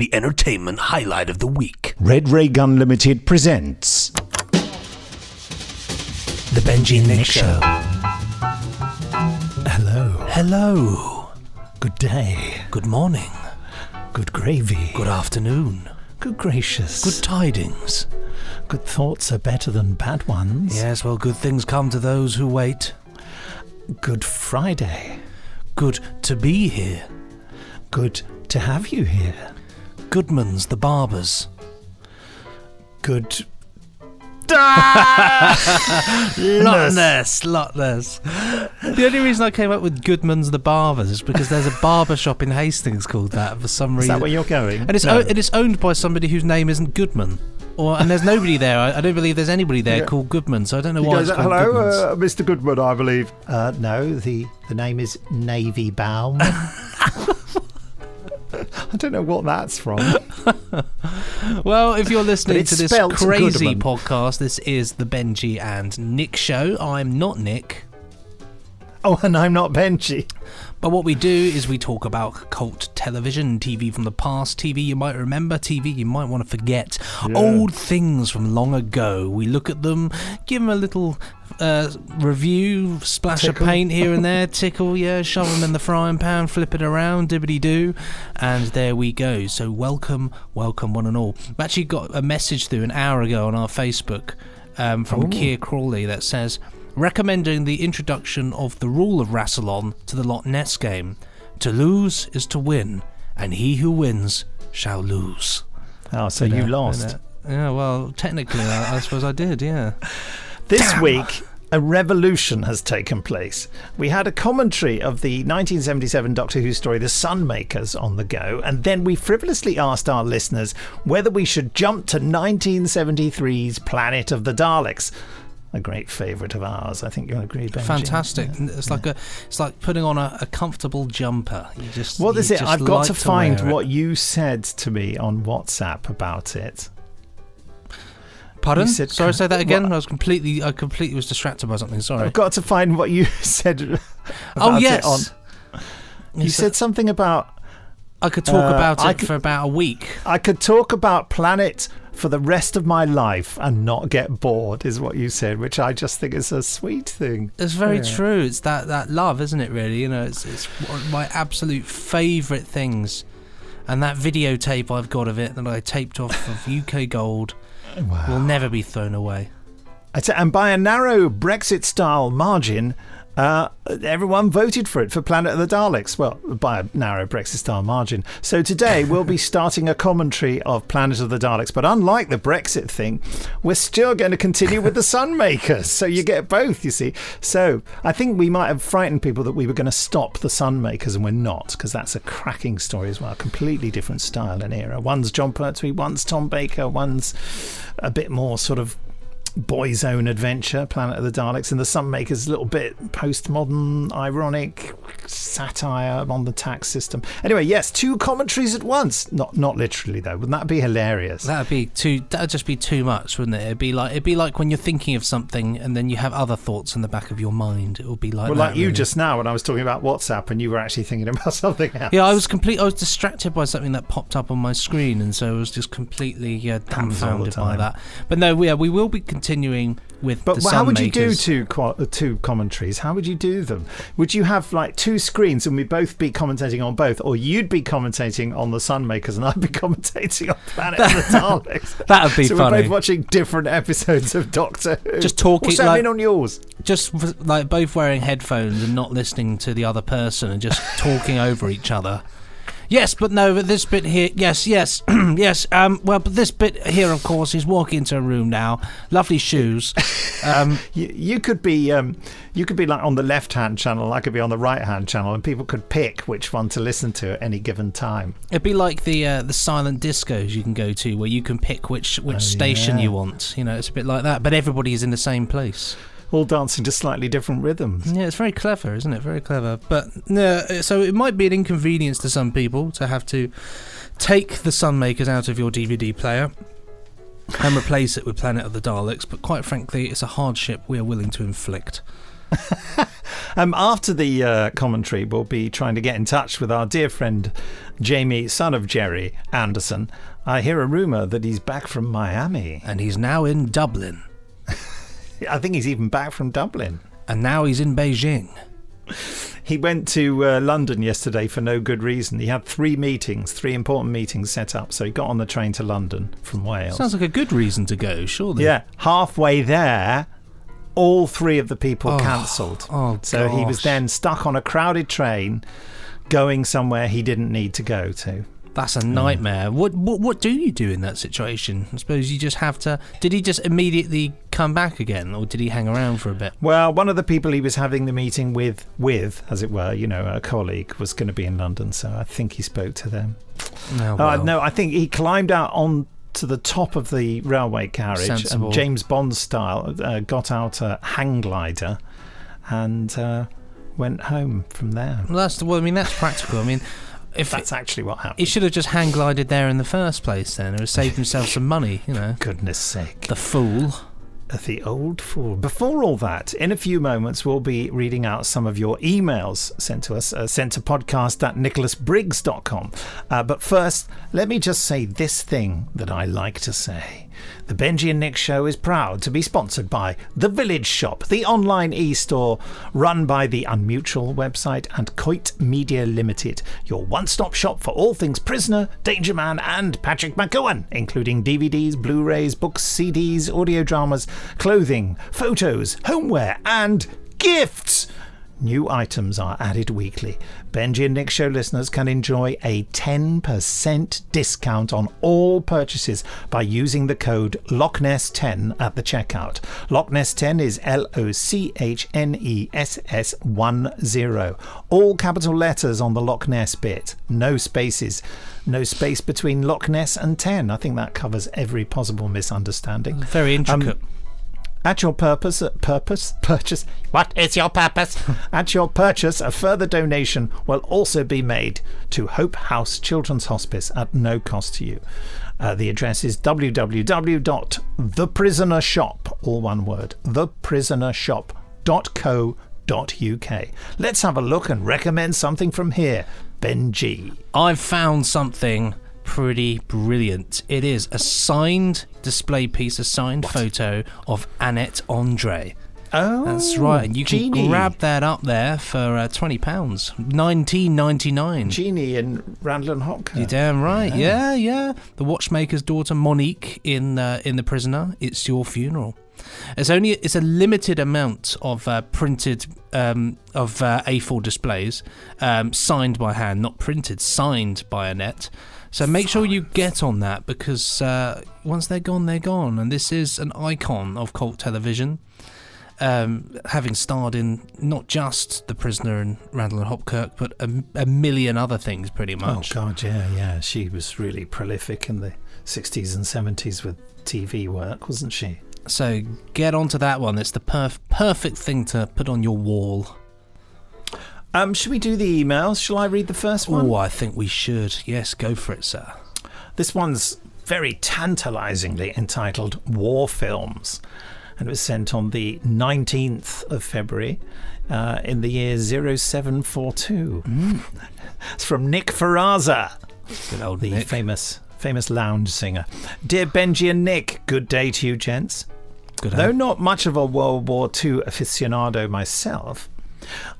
the entertainment highlight of the week. Red Ray Gun Limited presents The Benji and Nick Show. Hello. Hello. Good day. Good morning. Good gravy. Good afternoon. Good gracious. Good tidings. Good thoughts are better than bad ones. Yes, well, good things come to those who wait. Good Friday. Good to be here. Good to have you here. Goodman's the Barbers. Good... Lotness. The only reason I came up with Goodman's the Barbers is because there's a barber shop in Hastings called that for some reason. Is that where you're going? And it's owned by somebody whose name isn't Goodman. And there's nobody there. I don't believe there's anybody there called Goodman, so I don't know why it's called Goodman's. Hello, Mr. Goodman, I believe. No, the name is Navy Baum. I don't know what that's from. Well, if you're listening to this crazy Goodman podcast, this is the Benji and Nick Show. I'm not Nick. Oh, and I'm not Benji. But what we do is we talk about cult television, TV from the past, TV you might remember, TV you might want to forget, old things from long ago. We look at them, give them a little review, splash of paint here and there, tickle, shove them in the frying pan, flip it around, dibbity-doo, and there we go. So welcome one and all. We actually got a message through an hour ago on our Facebook from Keir Crawley that says, recommending the introduction of the rule of Rassilon to the Loch Ness game. To lose is to win, and he who wins shall lose. Oh, so you lost. Yeah, well, technically, I suppose I did, yeah. This week, a revolution has taken place. We had a commentary of the 1977 Doctor Who story, The Sunmakers, on the go, and then we frivolously asked our listeners whether we should jump to 1973's Planet of the Daleks. A great favourite of ours. I think you'll agree, Benji. Fantastic. Yeah. It's like putting on a comfortable jumper. I've got to find what you said to me on WhatsApp about it. Pardon? Sorry, say that again. I completely was distracted by something. Sorry. I've got to find what you said about it. You said something about... I could talk about it for about a week. I could talk about Planet for the rest of my life and not get bored, is what you said, which I just think is a sweet thing. It's very true. It's that love, isn't it, really? You know, it's one of my absolute favourite things. And that videotape I've got of it that I taped off of UK Gold will never be thrown away. And by a narrow Brexit-style margin... everyone voted for it, for Planet of the Daleks. Well, by a narrow Brexit-style margin. So today we'll be starting a commentary of Planet of the Daleks. But unlike the Brexit thing, we're still going to continue with the Sunmakers. So you get both, you see. So I think we might have frightened people that we were going to stop the Sunmakers, and we're not, because that's a cracking story as well. Completely different style and era. One's John Pertwee, one's Tom Baker, one's a bit more sort of boys' own adventure, Planet of the Daleks, and the Sunmakers, a little bit postmodern, ironic satire on the tax system. Anyway, yes, two commentaries at once. Not literally though. Wouldn't that be hilarious? That'd just be too much, wouldn't it? It'd be like when you're thinking of something and then you have other thoughts in the back of your mind. It would be like like you just now when I was talking about WhatsApp and you were actually thinking about something else. Yeah, I was distracted by something that popped up on my screen, and so I was just completely dumbfounded by that. But no, we will be continuing with the Sunmakers. But how would you do two commentaries? How would you do them? Would you have like two screens and we'd both be commentating on both, or you'd be commentating on the Sunmakers and I'd be commentating on Planet of the Daleks? That would be so funny. We're both watching different episodes of Doctor Who. Just talking. What's happening on yours? Just like both wearing headphones and not listening to the other person and just talking over each other. Yes, but no, but this bit here, yes, yes. Well, but this bit here, of course, is walking into a room now. Lovely shoes. You could be like on the left-hand channel, I could be on the right-hand channel, and people could pick which one to listen to at any given time. It'd be like the silent discos you can go to, where you can pick which station you want. You know, it's a bit like that, but everybody is in the same place. All dancing to slightly different rhythms. Yeah, it's very clever, isn't it? Very clever. But no, so it might be an inconvenience to some people to have to take the Sunmakers out of your DVD player and replace it with Planet of the Daleks, but quite frankly, it's a hardship we are willing to inflict. After the commentary, we'll be trying to get in touch with our dear friend Jamie, son of Jerry Anderson. I hear a rumour that he's back from Miami. And he's now in Dublin. I think he's even back from Dublin. And now he's in Beijing. He went to London yesterday for no good reason. He had three important meetings set up. So he got on the train to London from Wales. Sounds like a good reason to go, surely. Yeah, halfway there, all three of the people cancelled. So he was then stuck on a crowded train going somewhere he didn't need to go to. That's a nightmare. What do you do in that situation? I suppose you just have to... Did he just immediately come back again, or did he hang around for a bit? Well, one of the people he was having the meeting with, as it were, a colleague, was going to be in London, so I think he spoke to them. Oh, well. No, I think he climbed out on to the top of the railway carriage. Sensible. And James Bond style got out a hang glider and went home from there. Well, that's practical. I mean, if that's actually what happened. He should have just hang glided there in the first place then. It would have saved himself some money, Goodness sake. The fool. The old fool. Before all that, in a few moments, we'll be reading out some of your emails sent to us, sent to podcast@nicholasbriggs.com. But first, let me just say this thing that I like to say. The Benji and Nick Show is proud to be sponsored by The Village Shop, the online e-store run by the Unmutual website, and Coit Media Limited, your one-stop shop for all things Prisoner, Danger Man and Patrick McGowan, including DVDs, Blu-rays, books, CDs, audio dramas, clothing, photos, homeware and gifts. New items are added weekly. Benji and Nick Show listeners can enjoy a 10% discount on all purchases by using the code LOCHNESS10 at the checkout. LOCHNESS10 is LOCHNESS10. All capital letters on the Loch Ness bit. No spaces. No space between Loch Ness and 10. I think that covers every possible misunderstanding. Very intricate. At your purchase. What is your purpose? At your purchase, a further donation will also be made to Hope House Children's Hospice at no cost to you. The address is www.theprisonershop, all one word, theprisonershop.co.uk. Let's have a look and recommend something from here. Benji. I've found something pretty brilliant. It is a signed display piece, a signed photo of Annette Andre. Oh, that's right. And you can Jeannie. grab that up there for £20, $19.99. Jeannie in Randall and Hopkirk. You're damn right. Yeah. The watchmaker's daughter Monique in The Prisoner. It's your funeral. It's a limited amount of printed A4 displays, signed by hand, not printed, signed by Annette. So make sure you get on that, because once they're gone, they're gone. And this is an icon of cult television, having starred in not just The Prisoner and Randall and Hopkirk, but a million other things, pretty much. Oh, God, yeah. She was really prolific in the 60s and 70s with TV work, wasn't she? So get onto that one. It's the perfect thing to put on your wall. Should we do the emails? Shall I read the first one? Oh, I think we should. Yes, go for it, sir. This one's very tantalisingly entitled War Films, and it was sent on the 19th of February in the year 0742. It's from Nick Ferraza, Good old the Nick. famous lounge singer. Dear Benji and Nick, good day to you, gents. Good Though not much of a World War II aficionado myself,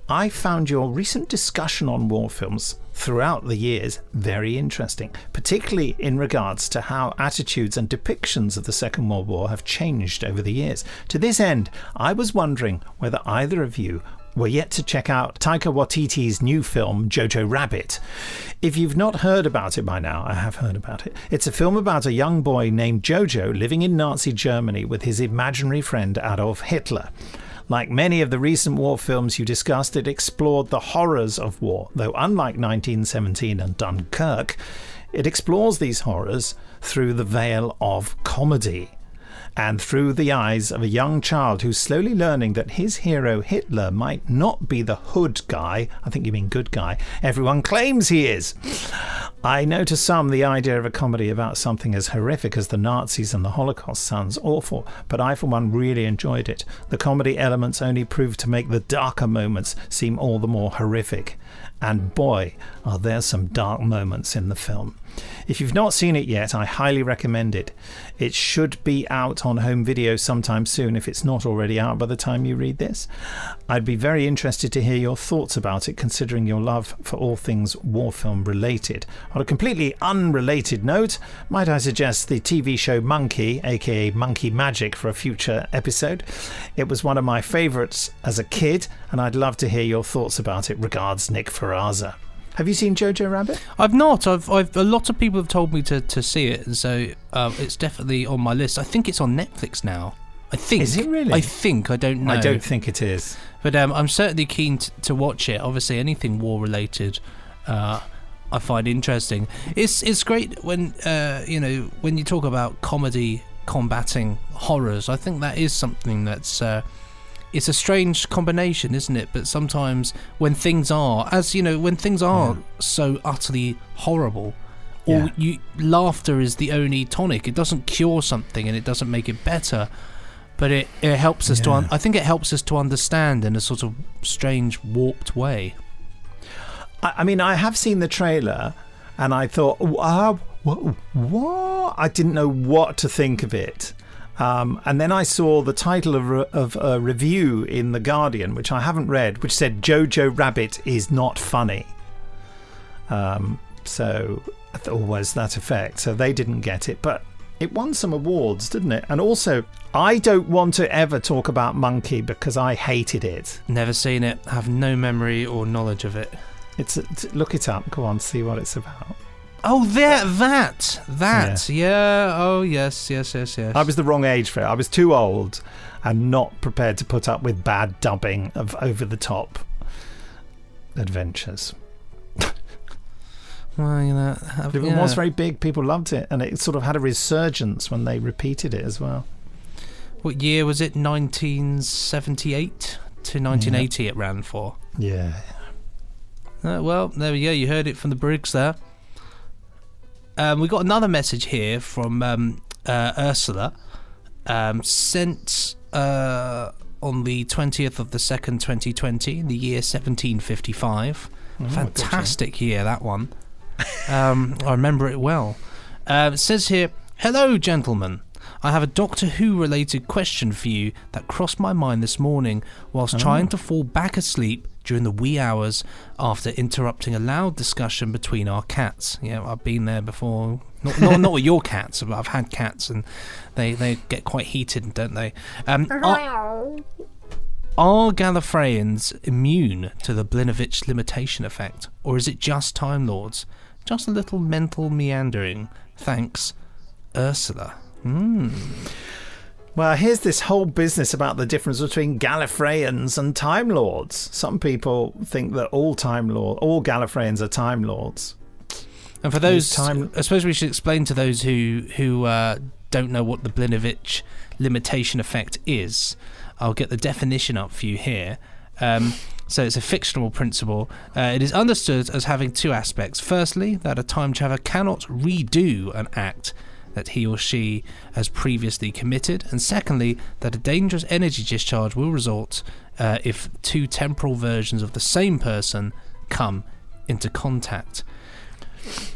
I found your recent discussion on war films throughout the years very interesting, particularly in regards to how attitudes and depictions of the Second World War have changed over the years. To this end, I was wondering whether either of you were yet to check out Taika Waititi's new film, Jojo Rabbit. If you've not heard about it by now, I have heard about it. It's a film about a young boy named Jojo living in Nazi Germany with his imaginary friend Adolf Hitler. Like many of the recent war films you discussed, it explored the horrors of war, though unlike 1917 and Dunkirk, it explores these horrors through the veil of comedy and through the eyes of a young child who's slowly learning that his hero Hitler might not be the hood guy, I think you mean good guy, everyone claims he is. I know to some the idea of a comedy about something as horrific as the Nazis and the Holocaust sounds awful, but I for one really enjoyed it. The comedy elements only proved to make the darker moments seem all the more horrific. And boy, are there some dark moments in the film. If you've not seen it yet, I highly recommend it. It should be out on home video sometime soon if it's not already out by the time you read this. I'd be very interested to hear your thoughts about it, considering your love for all things war film related. On a completely unrelated note, might I suggest the TV show Monkey, aka Monkey Magic, for a future episode? It was one of my favourites as a kid, and I'd love to hear your thoughts about it. Regards, Nick Ferraza. Have you seen Jojo Rabbit? I've not. I've a lot of people have told me to see it, and so it's definitely on my list. I think it's on Netflix now. I think. Is it really? I think. I don't know. I don't think it is. But I'm certainly keen to watch it. Obviously, anything war related, I find interesting. It's great when when you talk about comedy combating horrors. I think that is something that's. It's a strange combination, isn't it? But sometimes when things are, so utterly horrible, laughter is the only tonic. It doesn't cure something and it doesn't make it better, but it helps us to. I think it helps us to understand in a sort of strange, warped way. I mean, I have seen the trailer, and I thought, what? I didn't know what to think of it. And then I saw the title of a review in The Guardian, which I haven't read, which said Jojo Rabbit is not funny. So I thought, was that effect? So they didn't get it, but it won some awards, didn't it? And also, I don't want to ever talk about Monkey because I hated it. Never seen it. Have no memory or knowledge of it. Look it up. Go on, see what it's about. Oh, that. Yeah. Oh, yes. I was the wrong age for it. I was too old and not prepared to put up with bad dubbing of over-the-top adventures. Well, it was very big. People loved it, and it sort of had a resurgence when they repeated it as well. What year was it? 1978 to 1980 it ran for. Yeah. Well, there we go. You heard it from the Briggs there. We got another message here from Ursula, sent on the 20th of the 2nd, 2020, in the year 1755. Fantastic year, that one. I remember it well. It says here, "Hello, gentlemen. I have a Doctor Who related question for you that crossed my mind this morning whilst trying to fall back asleep during the wee hours after interrupting a loud discussion between our cats." Yeah, I've been there before. Not with your cats, but I've had cats, and they get quite heated, don't they? Are Gallifreyans immune to the Blinovitch limitation effect, or is it just Time Lords? Just a little mental meandering. Thanks, Ursula. Well, here's this whole business about the difference between Gallifreyans and Time Lords. Some people think that all Gallifreyans are Time Lords. And for those, I suppose we should explain to those who don't know what the Blinovitch limitation effect is. I'll get the definition up for you here. So it's a fictional principle. It is understood as having two aspects. Firstly, that a time traveller cannot redo an act that he or she has previously committed, and secondly, that a dangerous energy discharge will result if two temporal versions of the same person come into contact.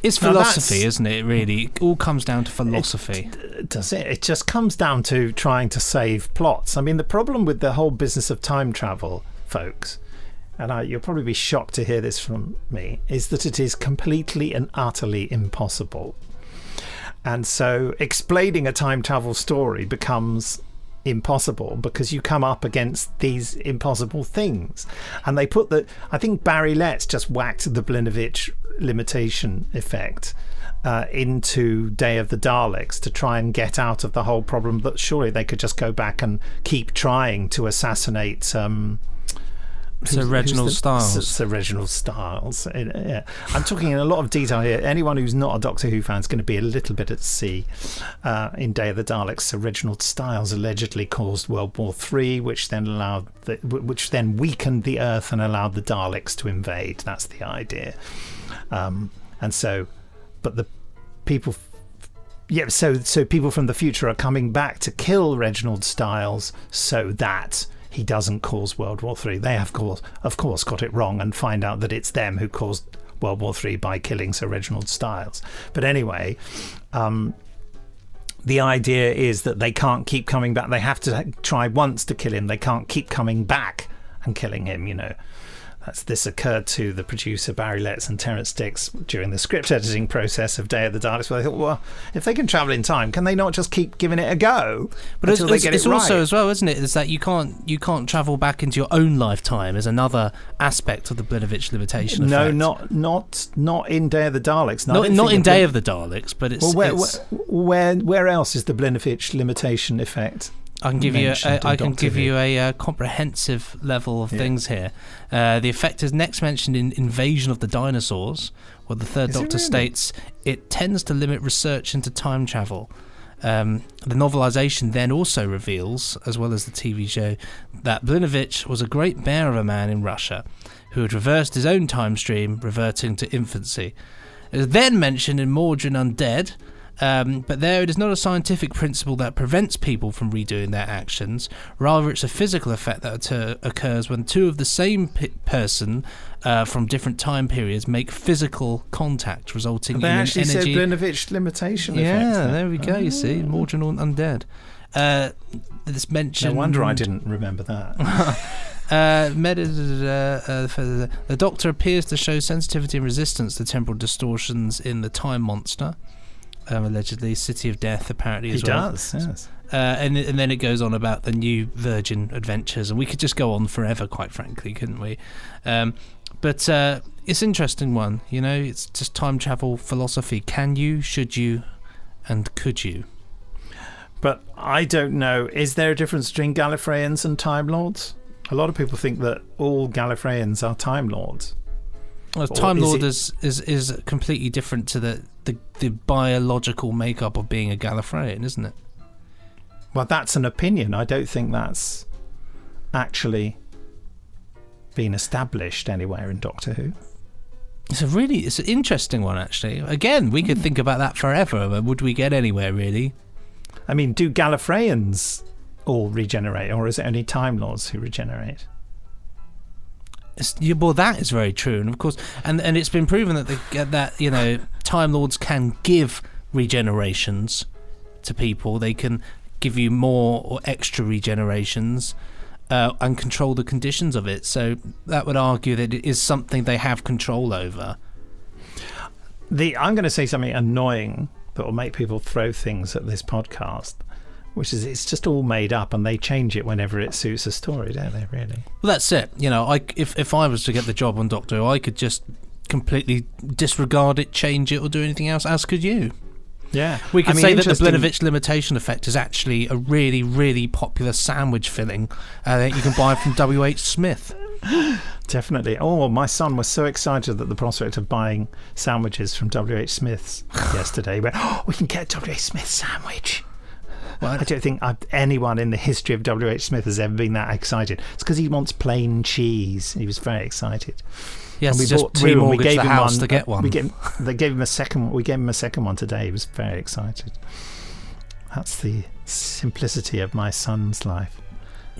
It's philosophy, isn't it, really? It all comes down to philosophy. Does it? It just comes down to trying to save plots. I mean, the problem with the whole business of time travel, folks, and you'll probably be shocked to hear this from me, is that it is completely and utterly impossible. And so explaining a time travel story becomes impossible because you come up against these impossible things. And they put I think Barry Letts just whacked the Blinovitch limitation effect into Day of the Daleks to try and get out of the whole problem that surely they could just go back and keep trying to assassinate Sir Reginald Stiles. Sir Reginald Stiles. Yeah. I'm talking in a lot of detail here. Anyone who's not a Doctor Who fan is going to be a little bit at sea. In Day of the Daleks, Sir Reginald Stiles allegedly caused World War III, which then weakened the Earth and allowed the Daleks to invade. That's the idea. And so but the people. Yeah, so people from the future are coming back to kill Reginald Styles so that he doesn't cause World War III. They have, of course, got it wrong and find out that it's them who caused World War III by killing Sir Reginald Styles. But anyway, the idea is that they can't keep coming back. They have to try once to kill him. They can't keep coming back and killing him, you know. This occurred to the producer Barry Letts and Terence Dix during the script editing process of Day of the Daleks, where they thought, well, if they can travel in time, can they not just keep giving it a go until they get it right? It's also as well, isn't it, is that you can't travel back into your own lifetime as another aspect of the Blinovitch limitation effect. No, not in Day of the Daleks. Not in Day of the Daleks, but it's... Well, where else is the Blinovitch limitation effect? I can give you a comprehensive level of things here. The effect is next mentioned in Invasion of the Dinosaurs, where the Third Doctor states it tends to limit research into time travel. The novelisation then also reveals, as well as the TV show, that Blinovitch was a great bear of a man in Russia who had reversed his own time stream, reverting to infancy. It is then mentioned in Mordrin Undead, but there it is not a scientific principle that prevents people from redoing their actions. Rather, it's a physical effect that occurs when two of the same person from different time periods make physical contact, resulting in an energy... They actually said Blinovitch limitation effect. Yeah, there we go, you see. Mordrin Undead. It's mentioned... No wonder I didn't remember that. The Doctor appears to show sensitivity and resistance to temporal distortions in The Time Monster. Allegedly, City of Death apparently as well. He does, yes. And then it goes on about the new Virgin adventures, and we could just go on forever, quite frankly, couldn't we? But it's an interesting one, you know. It's just time travel philosophy. Can you, should you, and could you? But I don't know. Is there a difference between Gallifreyans and Time Lords? A lot of people think that all Gallifreyans are Time Lords. Well, Time Lord is completely different to the biological makeup of being a Gallifreyan, isn't it? Well, that's an opinion. I don't think that's actually been established anywhere in Doctor Who. It's an interesting one, actually. Again, we could think about that forever, but would we get anywhere, really? I mean, do Gallifreyans all regenerate, or is it only Time Lords who regenerate? Well, that is very true, and of course, and it's been proven that Time Lords can give regenerations to people. They can give you more or extra regenerations, and control the conditions of it. So that would argue that it is something they have control over. I'm going to say something annoying that will make people throw things at this podcast, which is it's just all made up and they change it whenever it suits a story, don't they, really? Well, that's it. You know, if I was to get the job on Doctor Who, I could just completely disregard it, change it, or do anything else, as could you. Yeah. We could say that the Blinovitch limitation effect is actually a really, really popular sandwich filling that you can buy from W.H. Smith. Definitely. Oh, my son was so excited at the prospect of buying sandwiches from W.H. Smith's yesterday. He went, we can get a W.H. Smith sandwich. Well, I don't think anyone in the history of W.H. Smith has ever been that excited. It's because he wants plain cheese. He was very excited. Yes, we just remortgaged the house to get one. We gave him a second one today. He was very excited. That's the simplicity of my son's life.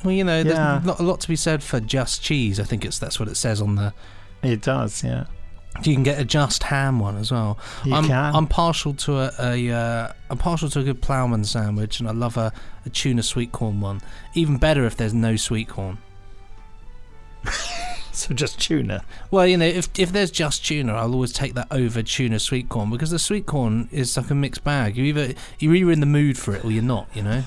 Well, you know, there's not a lot to be said for just cheese. I think that's what it says on the... It does, yeah. You can get a just ham one as well. I'm partial to a good ploughman sandwich, and I love a tuna sweet corn one. Even better if there's no sweet corn. So just tuna. Well, you know, if there's just tuna, I'll always take that over tuna sweet corn, because the sweet corn is like a mixed bag. You're either in the mood for it or you're not. You know.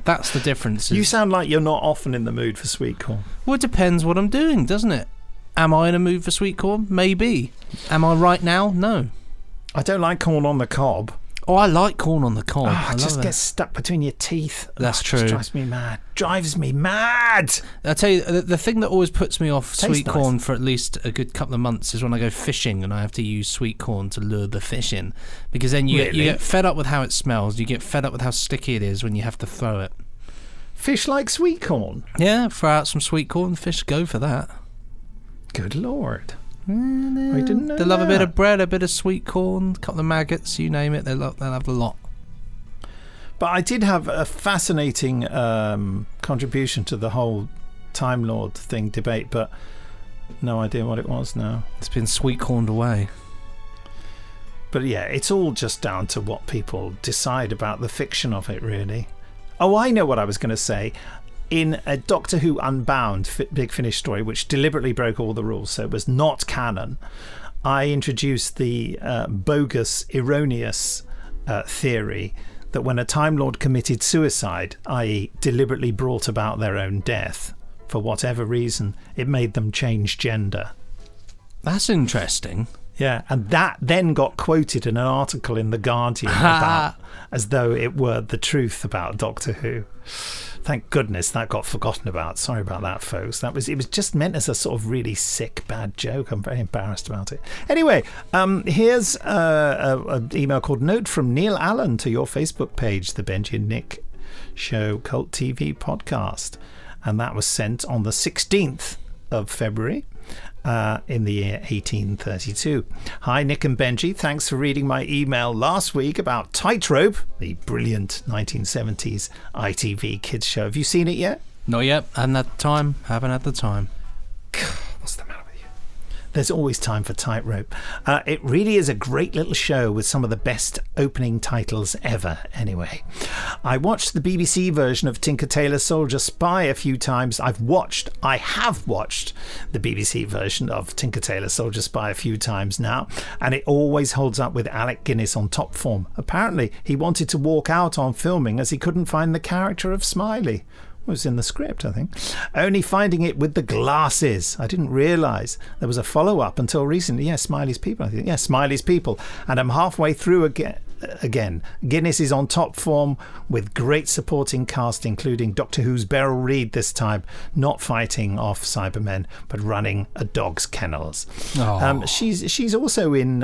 That's the difference. You sound like you're not often in the mood for sweet corn. Well, it depends what I'm doing, doesn't it? Am I in a mood for sweet corn? Maybe. Am I right now? No. I don't like corn on the cob. Oh, I like corn on the cob. It just gets stuck between your teeth. That's true. It drives me mad. I tell you, the thing that always puts me off sweet corn for at least a good couple of months is when I go fishing and I have to use sweet corn to lure the fish in. Because then you get fed up with how it smells. You get fed up with how sticky it is when you have to throw it. Fish like sweet corn? Yeah, throw out some sweet corn. Fish go for that. Good Lord. I didn't know They love a bit that. of bread, a bit of sweet corn, a couple of maggots, you name it. They'll have a lot. But I did have a fascinating contribution to the whole Time Lord thing debate, but no idea what it was now. It's been sweet corned away. But yeah, it's all just down to what people decide about the fiction of it, really. Oh, I know what I was going to say. In a Doctor Who Unbound Big Finish story, which deliberately broke all the rules, so it was not canon, I introduced the bogus, erroneous theory that when a Time Lord committed suicide, i.e. deliberately brought about their own death, for whatever reason, it made them change gender. That's interesting. Yeah, and that then got quoted in an article in The Guardian about, as though it were the truth about Doctor Who. Thank goodness that got forgotten about. Sorry about that, folks. It was just meant as a sort of really sick, bad joke. I'm very embarrassed about it. Anyway, here's an email called Note from Neil Allen to your Facebook page, the Benji and Nick Show Cult TV Podcast. And that was sent on the 16th of February. In the year 1832. Hi, Nick and Benji. Thanks for reading my email last week about Tightrope, the brilliant 1970s ITV kids show. Have you seen it yet? Not yet. Haven't had the time. What's the matter with you? There's always time for Tightrope. It really is a great little show with some of the best opening titles ever, anyway. I watched the BBC version of Tinker Tailor Soldier Spy a few times. I have watched the BBC version of Tinker Tailor Soldier Spy a few times now, and it always holds up with Alec Guinness on top form. Apparently, he wanted to walk out on filming as he couldn't find the character of Smiley. Was in the script, I think. Only finding it with the glasses. I didn't realise there was a follow-up until recently. Yeah, Smiley's People, I think. Yeah, Smiley's People. And I'm halfway through again. Guinness is on top form with great supporting cast, including Doctor Who's Beryl Reid this time, not fighting off Cybermen, but running a dog's kennels. She's also in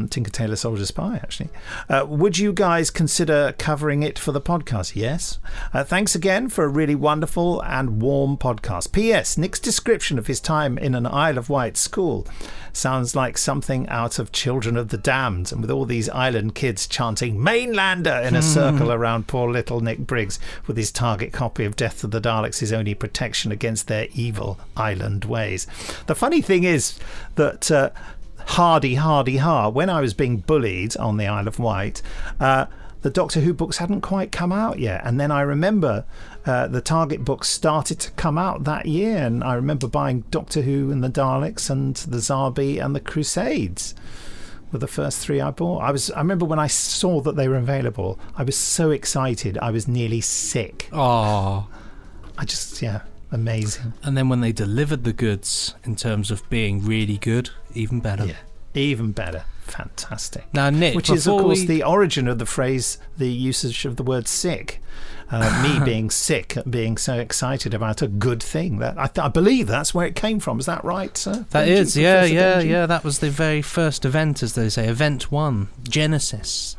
Tinker Tailor Soldier Spy, actually. Would you guys consider covering it for the podcast? Yes. Thanks again for a really wonderful and warm podcast. P.S. Nick's description of his time in an Isle of Wight school sounds like something out of Children of the Damned, and with all these island kids chanting Mainlander in a circle around poor little Nick Briggs, with his target copy of Death of the Daleks his only protection against their evil island ways. The funny thing is that hardy ha, when I was being bullied on the Isle of Wight, the Doctor Who books hadn't quite come out yet, and then I remember the Target books started to come out that year, and I remember buying Doctor Who and the Daleks and the Zarbi and the Crusades were the first three I bought. I remember when I saw that they were available, I was so excited I was nearly sick. Oh, amazing. And then when they delivered the goods in terms of being really good, even better. Yeah, even better. Fantastic. Now, Nick, which is of course the origin of the phrase, the usage of the word sick. Me being sick, being so excited about a good thing. That I believe that's where it came from. Is that right, sir? That Benji, is, Benji? yeah. That was the very first event, as they say, Event 1, Genesis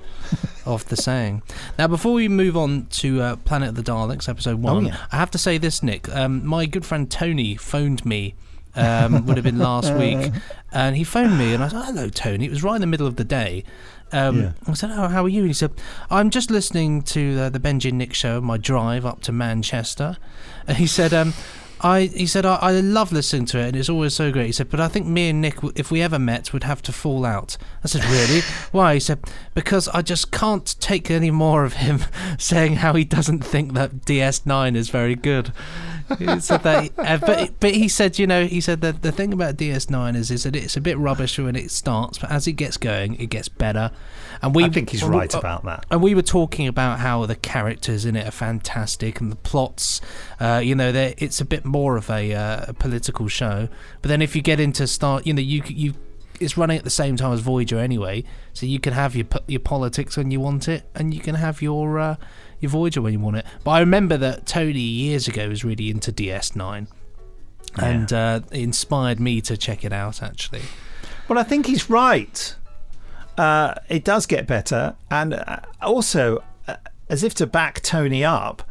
of the saying. Now, before we move on to Planet of the Daleks, Episode 1, I have to say this, Nick. My good friend Tony phoned me. Would have been last week, and he phoned me, and I said, "Hello, Tony." It was right in the middle of the day. I said, "Oh, how are you?" And he said, "I'm just listening to the Benji and Nick show on my drive up to Manchester." And he said, I love listening to it, and it's always so great." He said, "But I think me and Nick, if we ever met, would have to fall out." I said, "Really? Why?" He said, "Because I just can't take any more of him saying how he doesn't think that DS9 is very good." He said that, but he said, he said that the thing about DS9 is that it's a bit rubbish when it starts, but as it gets going, it gets better. And I think he's right about that. And we were talking about how the characters in it are fantastic, and the plots, it's a bit more of a political show. But then if you get into it's running at the same time as Voyager anyway, so you can have your politics when you want it, and you can have your Voyager when you want it. But I remember that Tony years ago was really into DS9, and it inspired me to check it out, actually. Well, I think he's right. It does get better, and also, as if to back Tony up,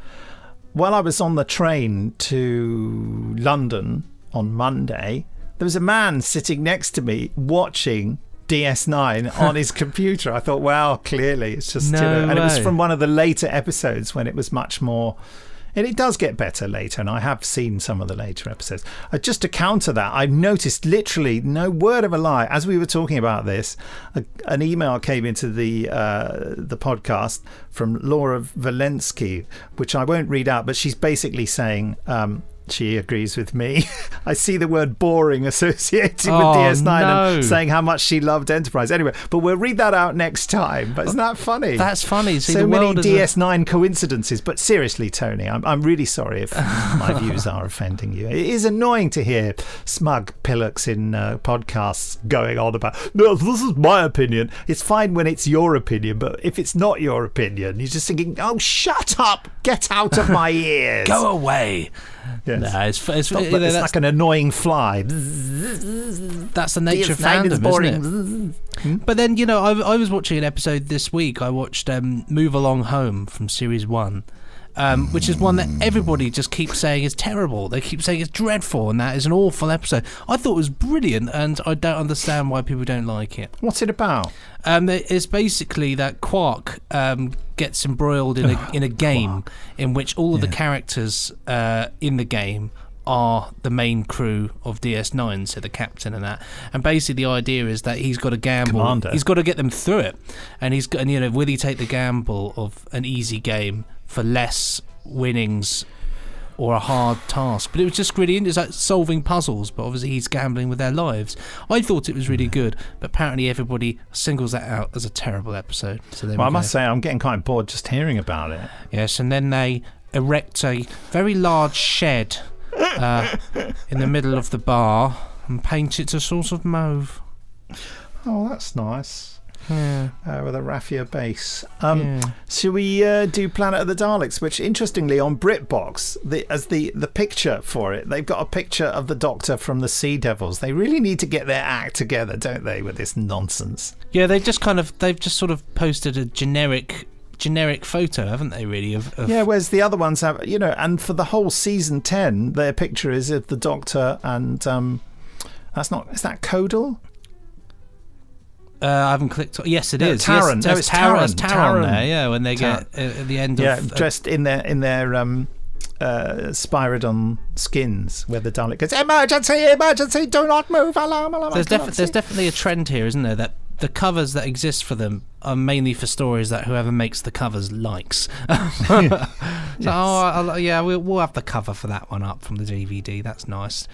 while I was on the train to London on Monday, there was a man sitting next to me watching DS9 on his computer. I thought, well, clearly it's just, and it was from one of the later episodes when it was much more. And it does get better later, and I have seen some of the later episodes. Just to counter that, I noticed, literally, no word of a lie, as we were talking about this, an email came into the podcast from Laura Valensky, which I won't read out, but she's basically saying... she agrees with me. I see the word boring associated with DS9 and saying how much she loved Enterprise. Anyway, but we'll read that out next time. But isn't that funny? That's funny. See, so many DS9 coincidences. But seriously, Tony, I'm really sorry if my views are offending you. It is annoying to hear smug pillocks in podcasts going on about, no, this is my opinion. It's fine when it's your opinion, but if it's not your opinion, you're just thinking, oh, shut up. Get out of my ears. Go away. Yes. No, it's like an annoying fly. That's the nature of fandom, isn't it? But then, I was watching an episode this week. I watched Move Along Home from Series 1, which is one that everybody just keeps saying is terrible. They keep saying it's dreadful, and that is an awful episode. I thought it was brilliant, and I don't understand why people don't like it. What's it about? It's basically that Quark gets embroiled in a game in which all of the characters in the game are the main crew of DS9, so the captain and that. And basically the idea is that he's got to gamble. Commander. He's got to get them through it. And will he take the gamble of an easy game for less winnings or a hard task? But it was just really interesting. It's like solving puzzles, but obviously he's gambling with their lives. I thought it was really good, but apparently everybody singles that out as a terrible episode. So I must say, I'm getting quite bored just hearing about it. Yes, and then they erect a very large shed in the middle of the bar and paint it a sort of mauve. Oh, that's nice. Yeah. With a raffia base. Should we do Planet of the Daleks, which interestingly on BritBox, as the picture for it, they've got a picture of the Doctor from the Sea Devils. They really need to get their act together, don't they, with this nonsense? Yeah, they've just sort of posted a generic photo, haven't they, really? Yeah, whereas the other ones have, and for the whole season 10, their picture is of the Doctor and is that Codal? I haven't clicked. Yes, it is. Taran. Yes, no, it's Taran. It's Taran there. Yeah, when they get at the end of. Yeah, dressed in their Spyridon skins, where the Dalek goes, emergency, do not move, alarm. There's definitely a trend here, isn't there? That the covers that exist for them are mainly for stories that whoever makes the covers likes. Yes. We'll have the cover for that one up from the DVD. That's nice.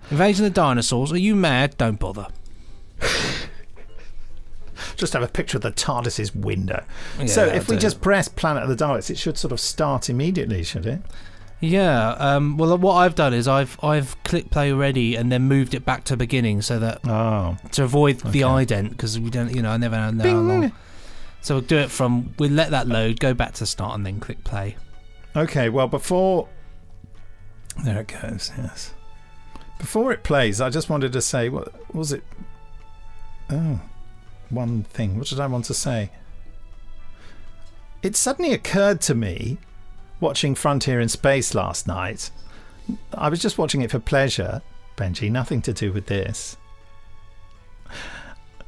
Invasion of the Dinosaurs. Are you mad? Don't bother. Just have a picture of the TARDIS's window. Yeah, so if we just press Planet of the Daleks, it should sort of start immediately, should it? Yeah. Well, what I've done is I've clicked play already and then moved it back to the beginning so that to avoid the ident, because we don't, I never know how long. So we'll do it we'll let that load, go back to the start, and then click play. Okay. Well, there it goes. Yes. Before it plays, I just wanted to say, what was it? Oh. One thing. What did I want to say? It suddenly occurred to me, watching Frontier in Space last night. I was just watching it for pleasure, Benji, nothing to do with this.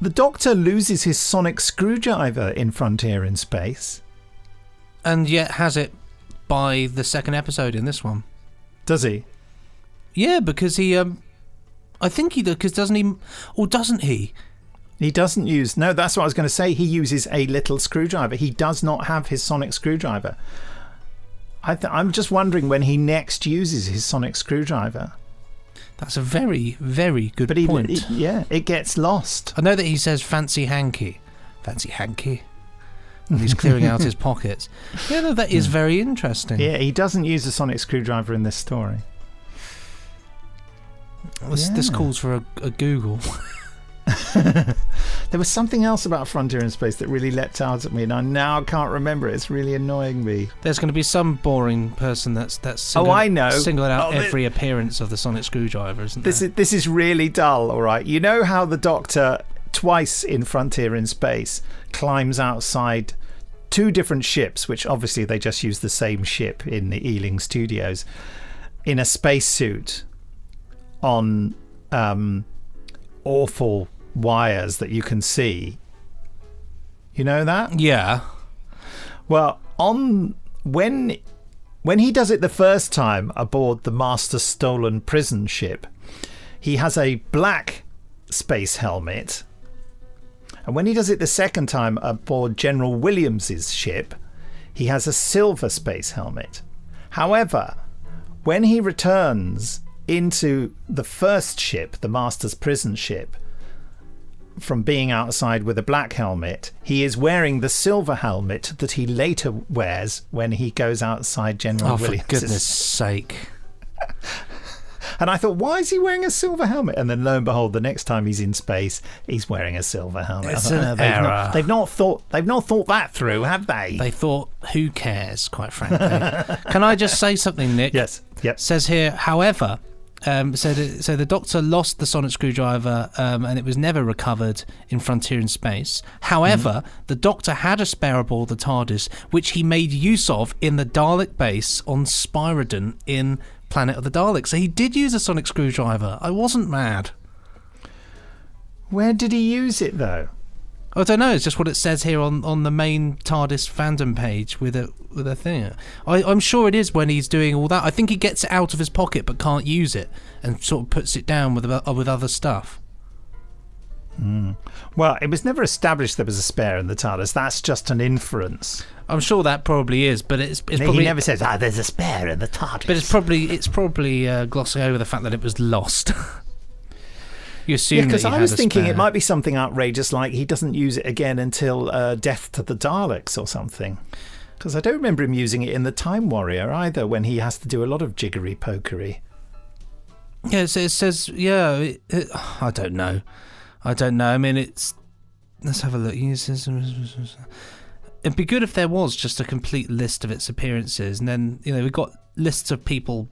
The Doctor loses his sonic screwdriver in Frontier in Space. And yet has it by the second episode in this one. Does he? Yeah, because he... I think he does, because doesn't he... Or doesn't he? He doesn't use... No, that's what I was going to say. He uses a little screwdriver. He does not have his sonic screwdriver. I'm just wondering when he next uses his sonic screwdriver. That's a very, very good point. It gets lost. I know that he says fancy hanky. Fancy hanky. And he's clearing out his pockets. Yeah, no, that is very interesting. Yeah, he doesn't use a sonic screwdriver in this story. This calls for a Google. There was something else about Frontier in Space that really leapt out at me, and I now can't remember it. It's really annoying me. There's going to be some boring person that's I know. Singling out every appearance of the sonic screwdriver, isn't there? This is really dull, all right? You know how the Doctor, twice in Frontier in Space, climbs outside two different ships, which obviously they just use the same ship in the Ealing Studios, in a spacesuit on... awful wires that you can see. You know that? Yeah. Well, when he does it the first time aboard the Master's stolen prison ship, he has a black space helmet. And when he does it the second time aboard General Williams's ship, he has a silver space helmet. However, when he returns into the first ship, the Master's prison ship, from being outside with a black helmet, he is wearing the silver helmet that he later wears when he goes outside General Williams. For goodness sake. And I thought, why is he wearing a silver helmet? And then lo and behold, the next time he's in space, he's wearing a silver helmet. It's an error. They've not thought that through, have they? They thought, who cares, quite frankly. Can I just say something, Nick? Yes. Yep. Says here, however, so the Doctor lost the sonic screwdriver and it was never recovered in Frontier in Space. However, the Doctor had a spare aboard the TARDIS, which he made use of in the Dalek base on Spyridon in Planet of the Daleks. So he did use a sonic screwdriver. I wasn't mad. Where did he use it, though? I don't know. It's just what it says here on the main TARDIS fandom page with a thing. I'm sure it is when he's doing all that. I think he gets it out of his pocket but can't use it and sort of puts it down with other stuff. Well, it was never established there was a spare in the TARDIS. That's just an inference. I'm sure that probably is, but it's probably... He never says, there's a spare in the TARDIS. But it's probably glossing over the fact that it was lost. You assume because that I was thinking spare. It might be something outrageous, like he doesn't use it again until Death to the Daleks or something. Because I don't remember him using it in the Time Warrior either, when he has to do a lot of jiggery pokery. Yeah, it says, yeah, I don't know. I mean, let's have a look. It'd be good if there was just a complete list of its appearances, and then we've got lists of people.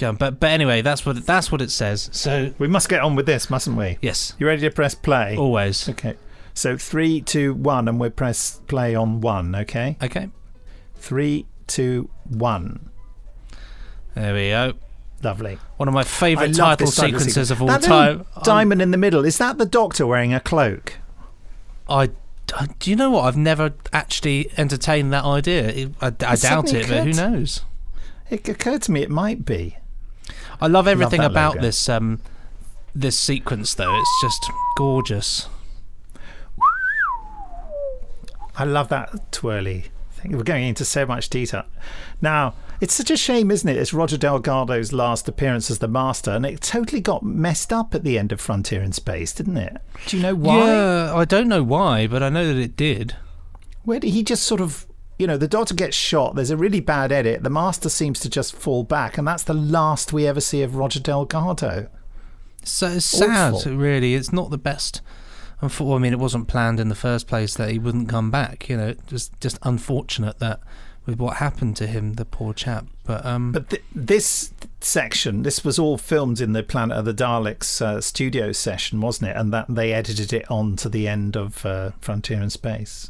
Yeah, but anyway, that's what it says. So we must get on with this, mustn't we? Yes. You ready to press play? Always. Okay. So 3, 2, 1, and we'll press play on 1. Okay. Okay. 3, 2, 1. There we go. Lovely. One of my favourite title sequences of all time. Diamond in the middle, is that the Doctor wearing a cloak? Do you know what? I've never actually entertained that idea. I doubt it, but who knows? It occurred to me it might be. I love everything about logo. this sequence, though. It's just gorgeous. I love that twirly thing. We're going into so much detail. Now, it's such a shame, isn't it? It's Roger Delgado's last appearance as the Master, and it totally got messed up at the end of Frontier in Space, didn't it? Do you know why? Yeah, I don't know why, but I know that it did. Where did he just sort of... the Doctor gets shot, there's a really bad edit, the Master seems to just fall back, and that's the last we ever see of Roger Delgado. So it's sad, Awful. really. It's not the best. I mean, it wasn't planned in the first place that he wouldn't come back. Just unfortunate that with what happened to him, the poor chap. But this section, this was all filmed in the Planet of the Daleks studio session, wasn't it? And that they edited it on to the end of Frontier in Space.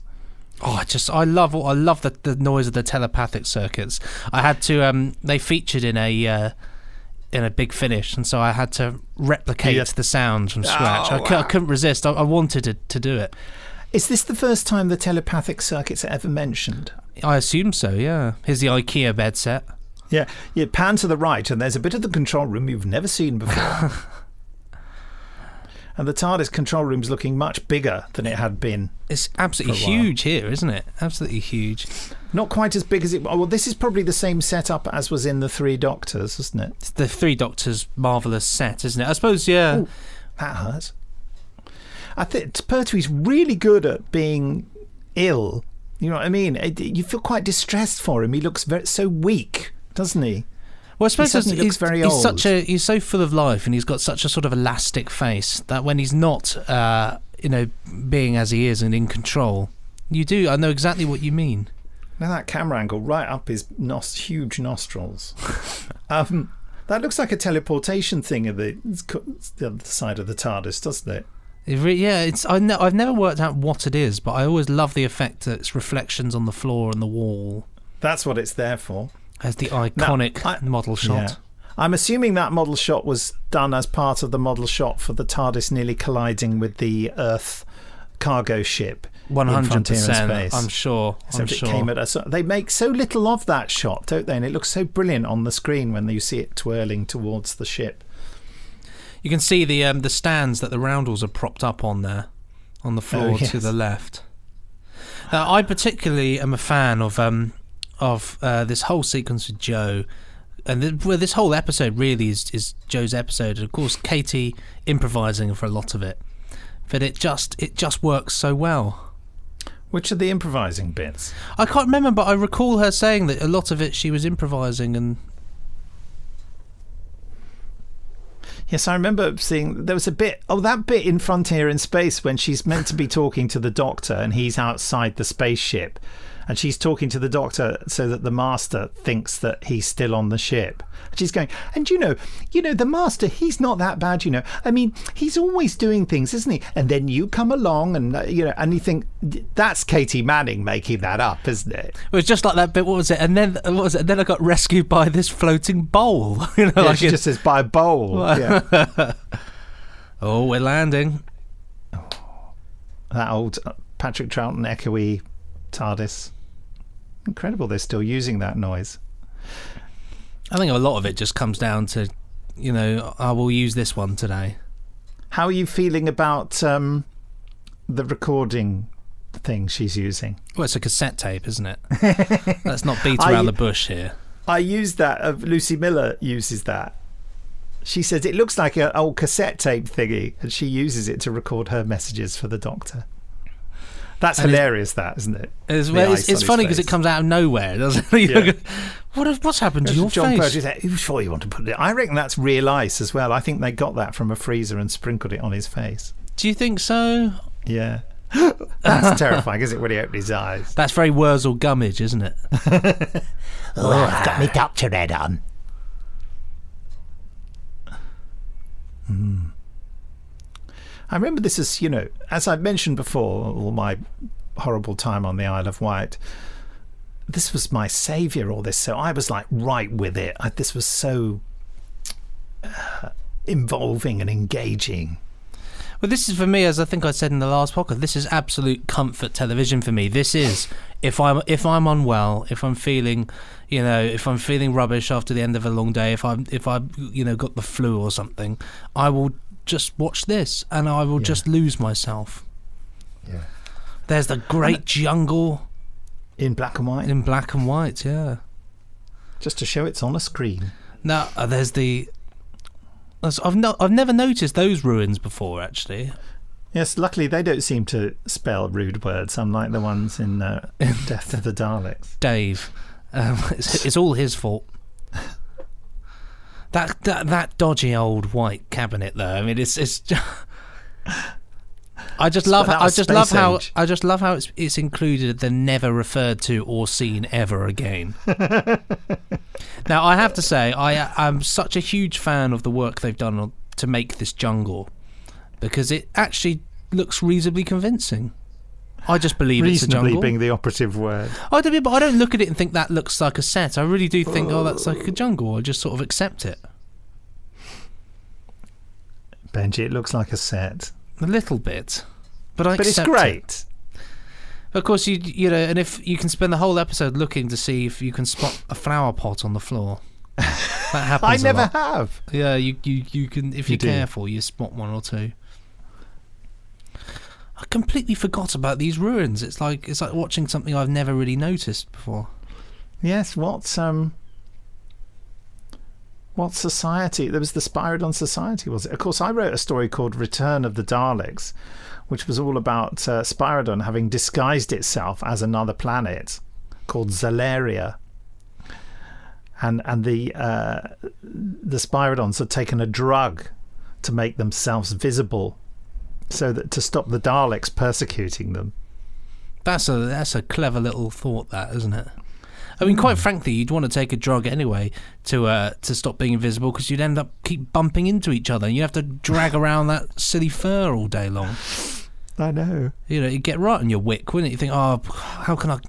Oh, I love the noise of the telepathic circuits. I had to. They featured in a Big Finish, and so I had to replicate the sounds from scratch. I couldn't resist. I wanted to do it. Is this the first time the telepathic circuits are ever mentioned? I assume so. Yeah. Here's the IKEA bed set. Yeah. You pan to the right, and there's a bit of the control room you've never seen before. And the TARDIS control room's looking much bigger than it had been. It's absolutely huge here, isn't it? Absolutely huge. Not quite as big as it... Well, this is probably the same setup as was in the Three Doctors, isn't it? It's the Three Doctors marvellous set, isn't it? I suppose, yeah. Ooh, that hurts. I think Pertwee's really good at being ill. You know what I mean? You feel quite distressed for him. He looks so weak, doesn't he? Well, I suppose looks very old. He's so full of life, and he's got such a sort of elastic face that when he's not, being as he is and in control, I know exactly what you mean. Now that camera angle right up his huge nostrils. That looks like a teleportation thing at the other side of the TARDIS, doesn't it? I've never worked out what it is, but I always love the effect that it's reflections on the floor and the wall. That's what it's there for. As the iconic model shot. I'm assuming that model shot was done as part of the model shot for the TARDIS nearly colliding with the Earth cargo ship. 100%. I'm sure. They make so little of that shot, don't they? And it looks so brilliant on the screen when you see it twirling towards the ship. You can see the stands that the roundels are propped up on there, on the floor to the left. I particularly am a fan of this whole sequence with Joe, and this whole episode really is Joe's episode, and of course Katie improvising for a lot of it, but it just works so well. Which are the improvising bits? I can't remember, but I recall her saying that a lot of it she was improvising. And yes, I remember seeing there was a bit. Oh, that bit in Frontier in Space when she's meant to be talking to the Doctor and he's outside the spaceship, and she's talking to the Doctor so that the Master thinks that he's still on the ship. And she's going, and you know, the Master, he's not that bad, you know. I mean, he's always doing things, isn't he? And then you come along and, and you think, that's Katie Manning making that up, isn't it? It was just like that bit, what was it? And then I got rescued by this floating bowl. She just says, by a bowl. Yeah. Oh, we're landing. That old Patrick Troughton echoey TARDIS. Incredible they're still using that noise. I think a lot of it just comes down to, I will use this one today. How are you feeling about the recording thing she's using? Well, it's a cassette tape, isn't it? Let's not beat around the bush here. I use that. Lucy Miller uses that. She says it looks like an old cassette tape thingy, and she uses it to record her messages for the Doctor. That's hilarious, isn't it? It's funny because it comes out of nowhere, doesn't it? Yeah. What's happened to your John face? Pertwee said, "Who's sure you want to put it?" I reckon that's real ice as well. I think they got that from a freezer and sprinkled it on his face. Do you think so? Yeah. That's terrifying, isn't it, when he opened his eyes? That's very Wurzel Gummidge, isn't it? I've got my Doctor head on. I remember this as, as I've mentioned before, all my horrible time on the Isle of Wight, this was my saviour, all this. So I was like right with it. This was so involving and engaging. Well, this is for me, as I think I said in the last podcast, this is absolute comfort television for me. This is if I'm unwell, if I'm feeling, if I'm feeling rubbish after the end of a long day, if I've got the flu or something, I will just watch this and I will just lose myself. Yeah. There's the great jungle in black and white. In black and white, yeah. Just to show it's on a screen. Now there's the. I've never noticed those ruins before, actually. Yes, luckily they don't seem to spell rude words, unlike the ones in Death of the Daleks. Dave, it's all his fault. That dodgy old white cabinet, though. I mean, it's. I just love how it's included the never referred to or seen ever again. Now, I have to say, I'm such a huge fan of the work they've done to make this jungle, because it actually looks reasonably convincing. I just believe it's a jungle. Reasonably being the operative word. I don't look at it and think that looks like a set. I really do think, that's like a jungle. I just sort of accept it. Benji, it looks like a set. A little bit. But it's great. Of course, and if you can spend the whole episode looking to see if you can spot a flower pot on the floor. That happens I never have. Yeah, you can, if you're careful, you spot one or two. I completely forgot about these ruins. It's like watching something I've never really noticed before. Yes, what society? There was the Spyridon Society, was it? Of course, I wrote a story called Return of the Daleks, which was all about Spyridon having disguised itself as another planet called Zalaria. And the Spyridons had taken a drug to make themselves visible, so that to stop the Daleks persecuting them. That's a clever little thought, that, isn't it? I mean, quite frankly, you'd want to take a drug anyway to stop being invisible, because you'd end up keep bumping into each other and you'd have to drag around that silly fur all day long. I know. You'd get right on your wick, wouldn't it? You think, how can I...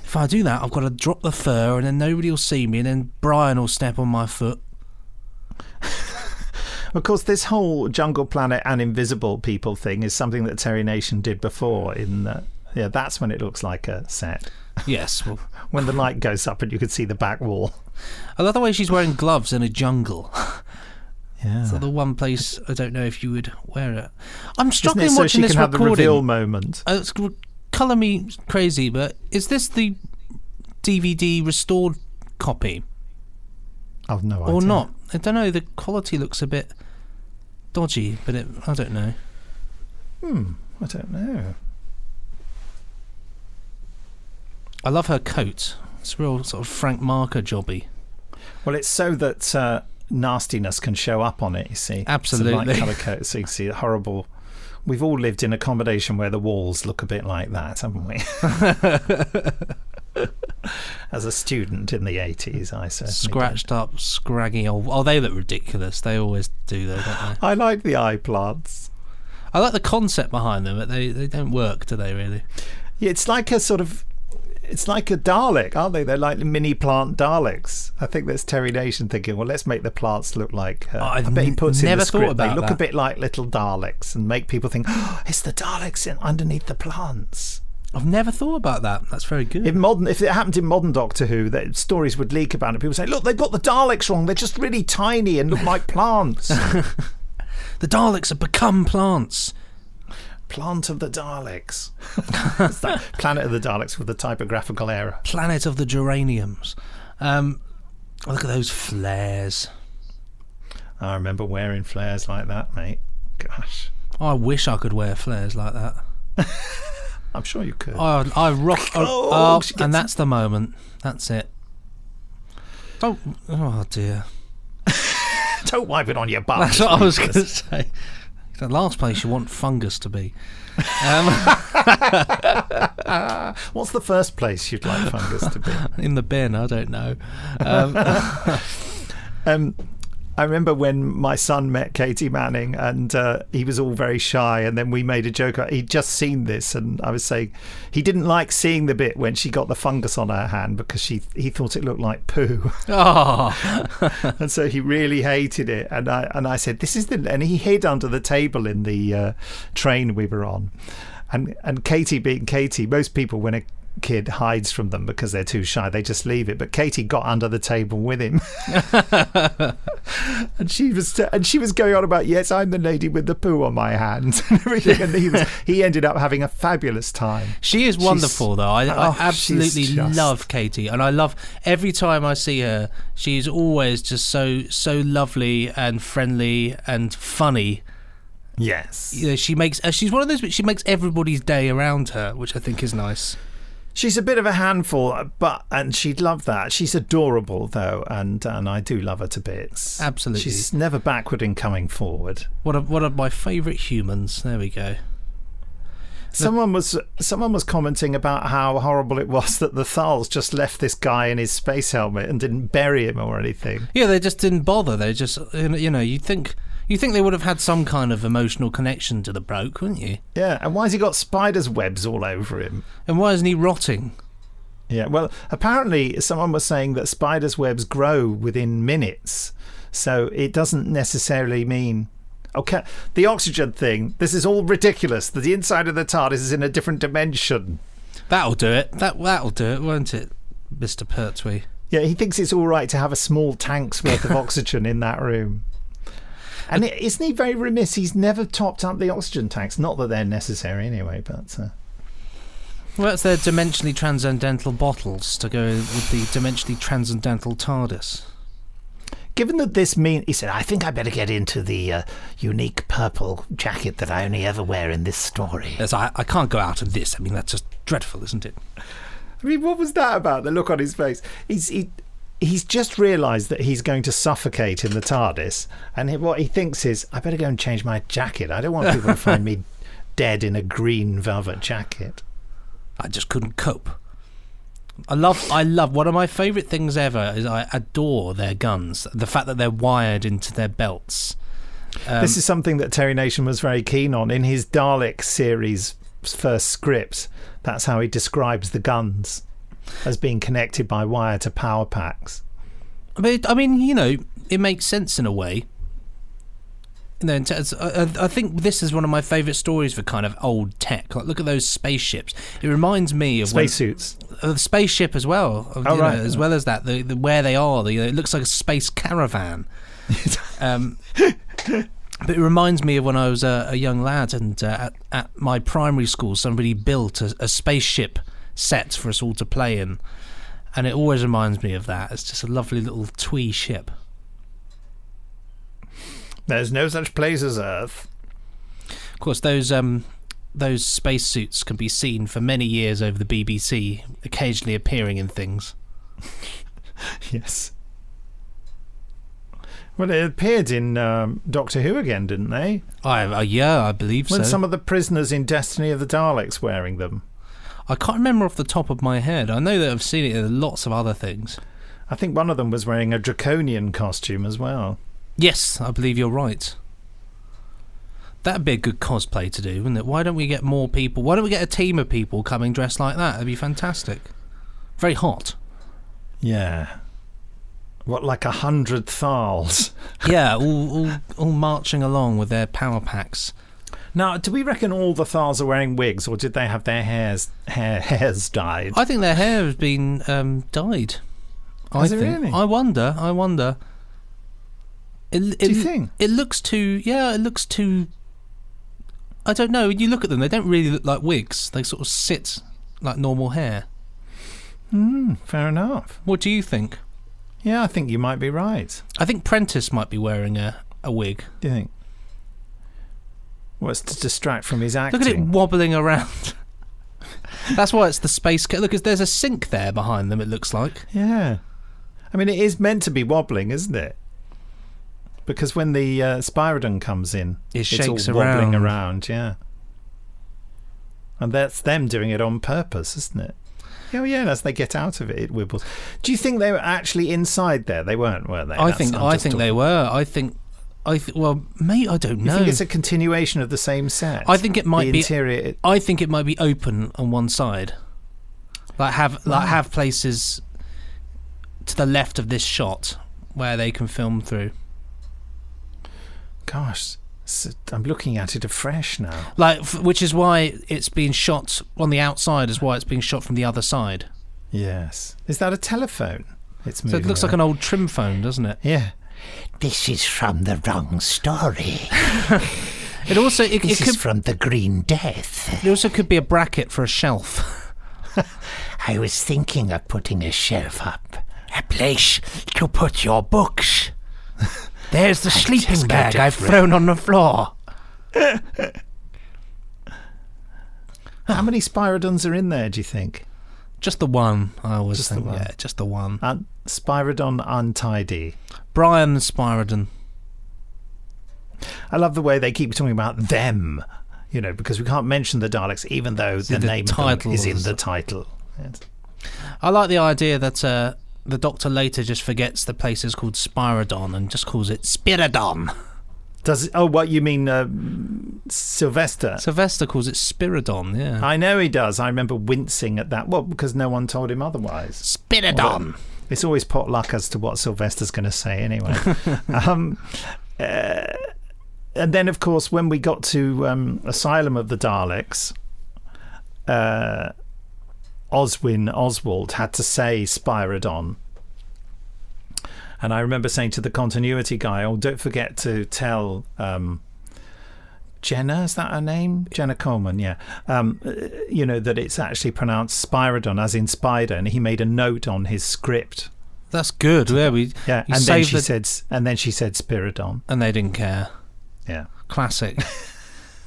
If I do that, I've got to drop the fur and then nobody will see me and then Brian will step on my foot. Of course, this whole Jungle Planet and Invisible People thing is something that Terry Nation did before. That's when it looks like a set. Yes. Well, when the light goes up and you can see the back wall. I love the way she's wearing gloves in a jungle. Yeah. So the one place I don't know if you would wear it. I'm Isn't struggling it so watching she this can have the recording. reveal moment. It's colour me crazy, but is this the DVD restored copy? I've no idea. Or not? I don't know. The quality looks a bit dodgy, but I don't know. I don't know. I love her coat. It's real sort of Frank Marker jobby. Well, it's so that nastiness can show up on it, you see. Absolutely. It's a light colour coat, so you can see a horrible... We've all lived in accommodation where the walls look a bit like that, haven't we? As a student in the 80s, I certainly Scratched up, scraggy old... Oh, they look ridiculous. They always do, though, don't they? I like the eye plants. I like the concept behind them, but they don't work, do they, really? Yeah, it's like a sort of... It's like a Dalek, aren't they? They're like mini plant Daleks. I think that's Terry Nation thinking, well, let's make the plants look like... I bet he puts in never the script, thought about they look that. a bit like little Daleks and make people think, oh, it's the Daleks underneath the plants. I've never thought about that. That's very good. If it happened in modern Doctor Who, that stories would leak about it. People say, look, they've got the Daleks wrong. They're just really tiny and look like plants. The Daleks have become plants. Plant of the Daleks. It's like Planet of the Daleks with the typographical error. Planet of the geraniums. Look at those flares. I remember wearing flares like that, mate. Gosh. I wish I could wear flares like that. I'm sure you could. I rock. And that's the moment. That's it. Oh dear. Don't wipe it on your butt. That's what I was going to say. The last place you want fungus to be. What's the first place you'd like fungus to be? In the bin, I don't know. I remember when my son met Katie Manning and he was all very shy, and then we made a joke about he'd just seen this, and I was saying he didn't like seeing the bit when she got the fungus on her hand because he thought it looked like poo. Oh. And so he really hated it, and I said, this is and he hid under the table in the train we were on, and Katie being Katie, most people when a kid hides from them because they're too shy, they just leave it, but Katie got under the table with him. and she was going on about, yes, I'm the lady with the poo on my hand and everything, and he ended up having a fabulous time. She is wonderful, though. I absolutely love Katie, and I love every time I see her. She's always just so lovely and friendly and funny. Yes. You know, she's one of those, she makes everybody's day around her, which I think is nice. She's a bit of a handful, and she'd love that. She's adorable, though, and I do love her to bits. Absolutely. She's never backward in coming forward. One of my favourite humans. There we go. Someone was commenting about how horrible it was that the Thals just left this guy in his space helmet and didn't bury him or anything. Yeah, they just didn't bother. They just, you'd think they would have had some kind of emotional connection to the bloke, wouldn't you? Yeah, and why has he got spiders' webs all over him? And why isn't he rotting? Yeah, well, apparently someone was saying that spiders' webs grow within minutes, so it doesn't necessarily mean... Okay, the oxygen thing, this is all ridiculous. The inside of the TARDIS is in a different dimension. That'll do it. That'll do it, won't it, Mr. Pertwee? Yeah, he thinks it's all right to have a small tank's worth of oxygen in that room. And isn't he very remiss? He's never topped up the oxygen tanks. Not that they're necessary anyway, but... Well, that's their dimensionally transcendental bottles to go with the dimensionally transcendental TARDIS. Given that this he said, I think I better get into the unique purple jacket that I only ever wear in this story. Yes, I can't go out in this. I mean, that's just dreadful, isn't it? I mean, what was that about? The look on his face. He's just realised that he's going to suffocate in the TARDIS, and what he thinks is, I better go and change my jacket. I don't want people to find me dead in a green velvet jacket. I just couldn't cope. I love one of my favourite things ever is I adore their guns. The fact that they're wired into their belts. This is something that Terry Nation was very keen on in his Dalek series first script. That's how he describes the guns, as being connected by wire to power packs. I mean, it makes sense in a way. You know, I think this is one of my favourite stories for kind of old tech. Like, look at those spaceships. It reminds me of spacesuits. The spaceship as well. Right. As well as that, the where they are. It looks like a space caravan. But it reminds me of when I was a young lad, and at my primary school, somebody built a spaceship set for us all to play in, and it always reminds me of that. It's just a lovely little twee ship. There's no such place as Earth. Of course, those spacesuits can be seen for many years over the BBC, occasionally appearing in things. Yes. Well, it appeared in Doctor Who again, didn't they? I believe so. When some of the prisoners in Destiny of the Daleks wearing them. I can't remember off the top of my head. I know that I've seen it in lots of other things. I think one of them was wearing a draconian costume as well. Yes, I believe you're right. That'd be a good cosplay to do, wouldn't it? Why don't we get more people? Why don't we get a team of people coming dressed like that? That'd be fantastic. Very hot. Yeah. What, like 100 Thals? Yeah, all marching along with their power packs. Now, do we reckon all the Thals are wearing wigs, or did they have their hairs dyed? I think their hair has been dyed. Has it really? I wonder. Do you think? It looks too... Yeah, it looks too... I don't know. When you look at them, they don't really look like wigs. They sort of sit like normal hair. Fair enough. What do you think? Yeah, I think you might be right. I think Prentice might be wearing a wig. Do you think? What's to distract from his acting? Look at it wobbling around. That's why it's the space... Look, there's a sink there behind them, it looks like. Yeah. I mean, it is meant to be wobbling, isn't it? Because when the Spyridon comes in, it shakes all wobbling around, yeah. And that's them doing it on purpose, isn't it? Oh yeah, as they get out of it, it wibbles. Do you think they were actually inside there? They weren't they? I think they were. Well, maybe I don't know. You think it's a continuation of the same set? I think it might be. Interior, I think it might be open on one side, have places to the left of this shot where they can film through. Gosh, I'm looking at it afresh now. Which is why it's being shot on the outside, is why it's being shot from the other side. Yes. Is that a telephone? It's moving. So it looks like an old trim phone, doesn't it? Yeah. This is from the wrong story. This is from the Green Death. It also could be a bracket for a shelf. I was thinking of putting a shelf up. A place to put your books. There's the sleeping bag I've thrown on the floor. How many Spyridons are in there, do you think? Just the one, I always think. Yeah, just the one. Spyridon Untidy. Brian the Spyridon. I love the way they keep talking about them, because we can't mention the Daleks, even though the name is in the title. Yes. I like the idea that the Doctor later just forgets the place is called Spyridon and just calls it Spiridon. What you mean, Sylvester? Sylvester calls it Spiridon, yeah. I know he does. I remember wincing at that. Well, because no one told him otherwise. Spiridon. It's always potluck as to what Sylvester's going to say anyway. And then, of course, when we got to Asylum of the Daleks, Oswald had to say Spyridon. And I remember saying to the continuity guy, don't forget to tell Jenna, is that her name? Jenna Coleman, yeah. That it's actually pronounced Spyridon, as in spider, and he made a note on his script. That's good. Yeah, and then she said Spiridon. And they didn't care. Yeah. Classic.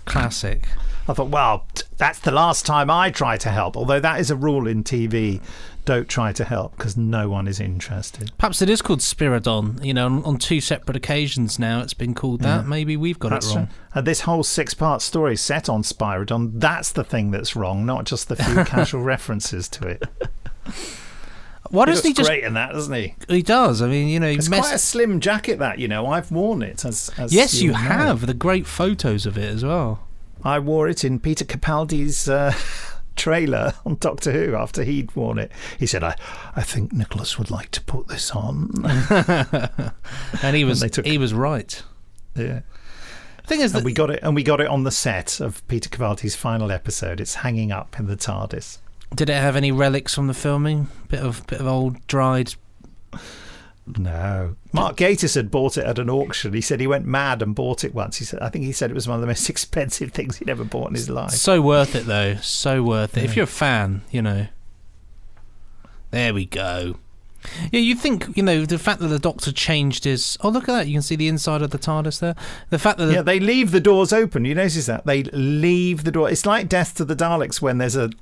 Classic. I thought, well, that's the last time I try to help. Although that is a rule in TV, don't try to help because no one is interested. Perhaps it is called Spiridon. On two separate occasions now it's been called that. Maybe we've got it wrong. This whole 6-part story set on Spyridon, that's the thing that's wrong, not just the few casual references to it. Why does he just great in that, doesn't he? He does. I mean, it's quite a slim jacket. That I've worn it. As yes, you have. The great photos of it as well. I wore it in Peter Capaldi's trailer on Doctor Who after he'd worn it. He said, "I think Nicholas would like to put this on," and he was right. Yeah. Thing is that we got it on the set of Peter Capaldi's final episode. It's hanging up in the TARDIS. Did it have any relics from the filming? Bit of old dried. No. Mark Gatiss had bought it at an auction. He said he went mad and bought it once. I think he said it was one of the most expensive things he'd ever bought in his life. So worth it, though. So worth it. If you're a fan, There we go. Yeah, you think, the fact that the Doctor changed his... Oh, look at that. You can see the inside of the TARDIS there. The fact that... Yeah, they leave the doors open. You notice that? They leave the door... It's like Death to the Daleks when there's an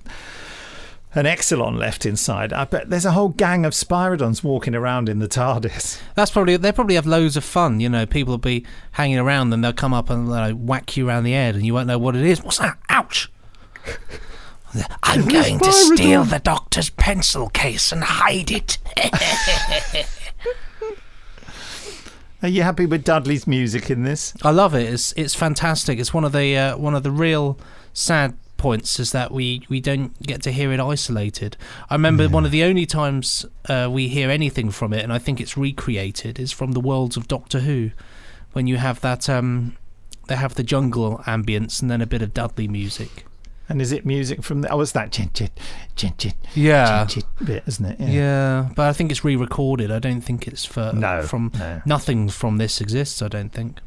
Exelon left inside. I bet there's a whole gang of Spyridons walking around in the TARDIS. They probably have loads of fun. People will be hanging around and they'll come up and whack you around the head and you won't know what it is. What's that? Ouch! I'm going to steal the Doctor's pencil case and hide it. Are you happy with Dudley's music in this? I love it. It's fantastic. It's one of the real sad points is that we don't get to hear it isolated. I remember one of the only times we hear anything from it, and I think it's recreated, is from the Worlds of Doctor Who, when you have that they have the jungle ambience and then a bit of Dudley music. And is it music from the... Oh, it's that chin yeah bit, isn't it? Yeah, but I think it's re-recorded. I don't think it's nothing from this exists, I don't think.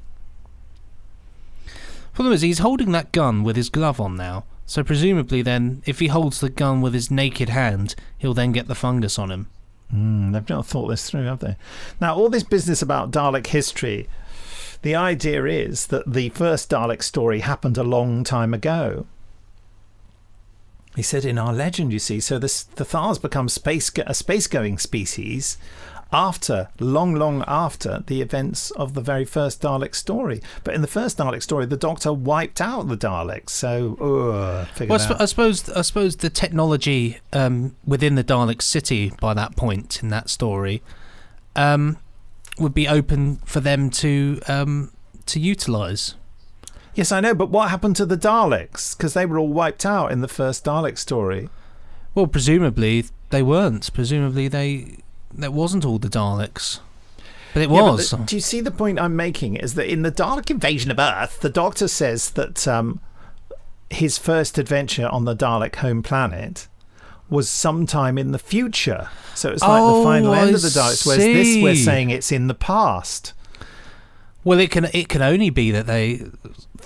Problem is, he's holding that gun with his glove on now, so presumably then, if he holds the gun with his naked hand, he'll then get the fungus on him. They've not thought this through, have they? Now, all this business about Dalek history, the idea is that the first Dalek story happened a long time ago. He said in our legend, you see, so the Thals become a space-going species long after the events of the very first Dalek story. But in the first Dalek story, the Doctor wiped out the Daleks. So, I suppose the technology within the Dalek city by that point in that story would be open for them to utilise. Yes, I know, but what happened to the Daleks? Because they were all wiped out in the first Dalek story. Well, presumably they weren't. Presumably that wasn't all the Daleks. But it was. Do you see the point I'm making? Is that in the Dalek invasion of Earth, the Doctor says that his first adventure on the Dalek home planet was sometime in the future. So it's like the final end of the Daleks, whereas this we're saying it's in the past. Well, it can only be that they